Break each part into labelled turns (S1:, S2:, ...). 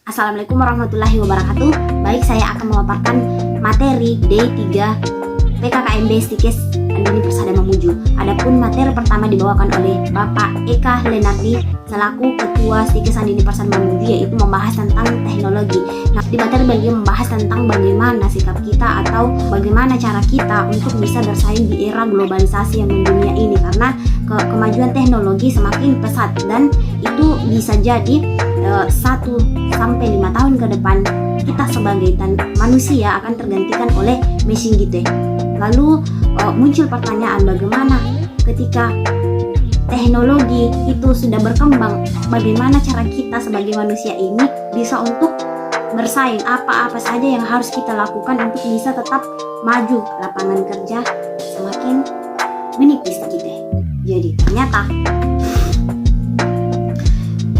S1: Assalamualaikum warahmatullahi wabarakatuh. Baik, saya akan memaparkan materi D3 PKKMB Stikes Andini Persada Mamuju. Adapun materi pertama dibawakan oleh Bapak Eka Lenardi selaku Ketua Stikes Andini Persada Mamuju, yaitu membahas tentang teknologi. Nah, di materi beliau membahas tentang bagaimana sikap kita atau bagaimana cara kita untuk bisa bersaing di era globalisasi yang mendunia ini, karena kemajuan teknologi semakin pesat dan itu bisa jadi 1-5 tahun ke depan kita sebagai manusia akan tergantikan oleh mesin gitu ya. Lalu muncul pertanyaan, bagaimana ketika teknologi itu sudah berkembang, bagaimana cara kita sebagai manusia ini bisa untuk bersaing, apa-apa saja yang harus kita lakukan untuk bisa tetap maju. Lapangan kerja semakin menipis gitu ya. Jadi ternyata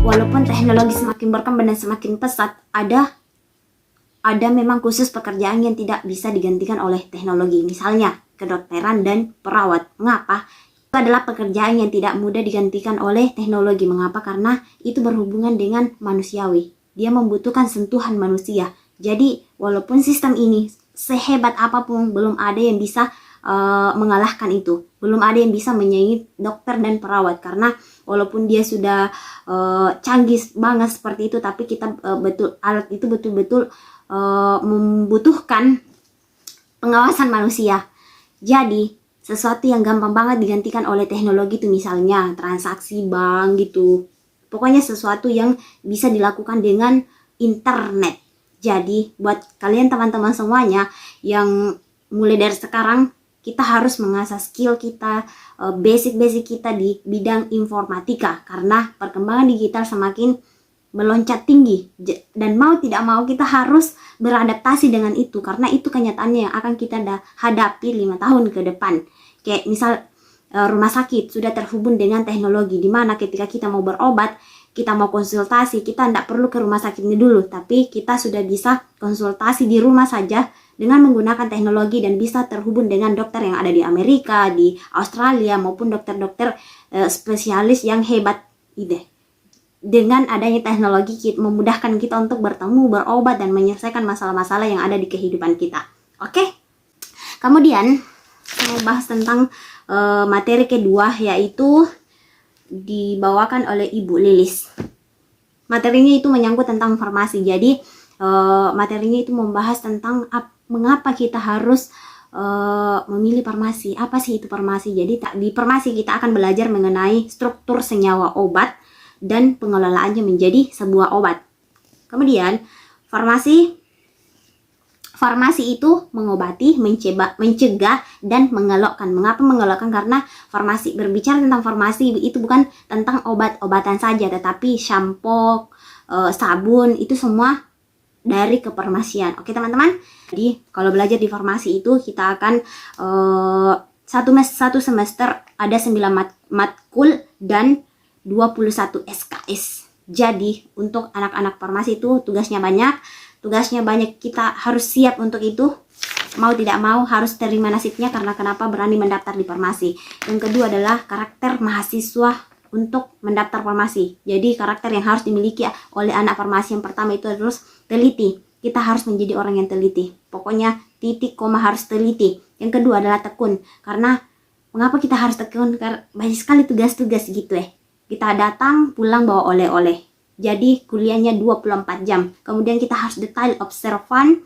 S1: walaupun teknologi semakin berkembang dan semakin pesat, ada memang khusus pekerjaan yang tidak bisa digantikan oleh teknologi. Misalnya kedokteran dan perawat. Mengapa? Itu adalah pekerjaan yang tidak mudah digantikan oleh teknologi. Mengapa? Karena itu berhubungan dengan manusiawi. Dia membutuhkan sentuhan manusia. Jadi walaupun sistem ini sehebat apapun, belum ada yang bisa mengalahkan itu. Belum ada yang bisa menyaingi dokter dan perawat, karena walaupun dia sudah canggih banget seperti itu, tapi kita alat itu betul-betul membutuhkan pengawasan manusia. Jadi sesuatu yang gampang banget digantikan oleh teknologi itu misalnya transaksi bank gitu. Pokoknya sesuatu yang bisa dilakukan dengan internet. Jadi buat kalian teman-teman semuanya yang mulai dari sekarang, kita harus mengasah skill kita, basic-basic kita di bidang informatika, karena perkembangan digital semakin meloncat tinggi dan mau tidak mau kita harus beradaptasi dengan itu, karena itu kenyataannya yang akan kita hadapi 5 tahun ke depan. Kayak misal rumah sakit sudah terhubung dengan teknologi, dimana ketika kita mau berobat, kita mau konsultasi, kita tidak perlu ke rumah sakitnya dulu, tapi kita sudah bisa konsultasi di rumah saja dengan menggunakan teknologi dan bisa terhubung dengan dokter yang ada di Amerika, di Australia, maupun dokter-dokter spesialis yang hebat ide. Dengan adanya teknologi memudahkan kita untuk bertemu, berobat, dan menyelesaikan masalah-masalah yang ada di kehidupan kita. Oke? Kemudian saya mau bahas tentang materi kedua, yaitu dibawakan oleh Ibu Lilis. Materinya itu menyangkut tentang farmasi. Jadi materinya itu membahas tentang mengapa kita harus memilih farmasi. Apa sih itu farmasi? Jadi di farmasi kita akan belajar mengenai struktur senyawa obat dan pengelolaannya menjadi sebuah obat. Kemudian farmasi itu mengobati, mencegah, dan mengelokkan. Mengapa mengelokkan? Karena farmasi, berbicara tentang farmasi itu bukan tentang obat-obatan saja, tetapi shampoo, sabun, itu semua dari kefarmasian. Oke teman-teman, jadi kalau belajar di farmasi itu kita akan satu semester ada 9 matkul dan 21 SKS. Jadi untuk anak-anak farmasi itu tugasnya banyak, kita harus siap untuk itu. Mau tidak mau harus terima nasibnya, karena kenapa berani mendaftar di farmasi. Yang kedua adalah karakter mahasiswa untuk mendaftar farmasi. Jadi karakter yang harus dimiliki oleh anak farmasi yang pertama itu harus teliti. Kita harus menjadi orang yang teliti. Pokoknya titik koma harus teliti. Yang kedua adalah tekun. Karena mengapa kita harus tekun? Karena banyak sekali tugas-tugas gitu ya. Kita datang pulang bawa oleh-oleh. Jadi kuliahnya 24 jam. Kemudian kita harus detail, observan,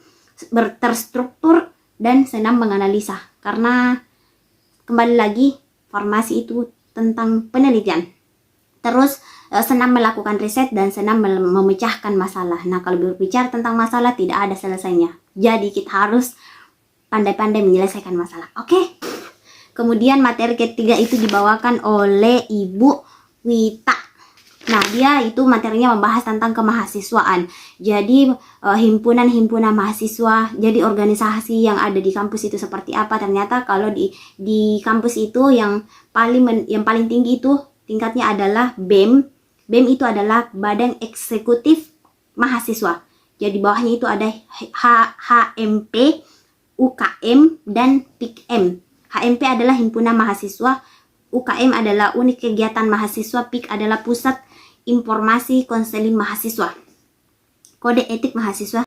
S1: terstruktur, dan senang menganalisa. Karena kembali lagi farmasi itu tentang penelitian. Terus senang melakukan riset dan senang memecahkan masalah. Nah, kalau berbicara tentang masalah tidak ada selesainya. Jadi kita harus pandai-pandai menyelesaikan masalah. Oke? Kemudian materi ketiga itu dibawakan oleh Ibu Wita. Nah, dia itu materinya membahas tentang kemahasiswaan. Jadi himpunan-himpunan mahasiswa, jadi organisasi yang ada di kampus itu seperti apa. Ternyata kalau di kampus itu yang paling tinggi itu tingkatnya adalah BEM. BEM itu adalah Badan Eksekutif Mahasiswa. Jadi bawahnya itu ada HMP, UKM, dan PIKM. HMP adalah Himpunan Mahasiswa, UKM adalah Unit Kegiatan Mahasiswa, PIK adalah Pusat Informasi Konseling Mahasiswa. Kode etik mahasiswa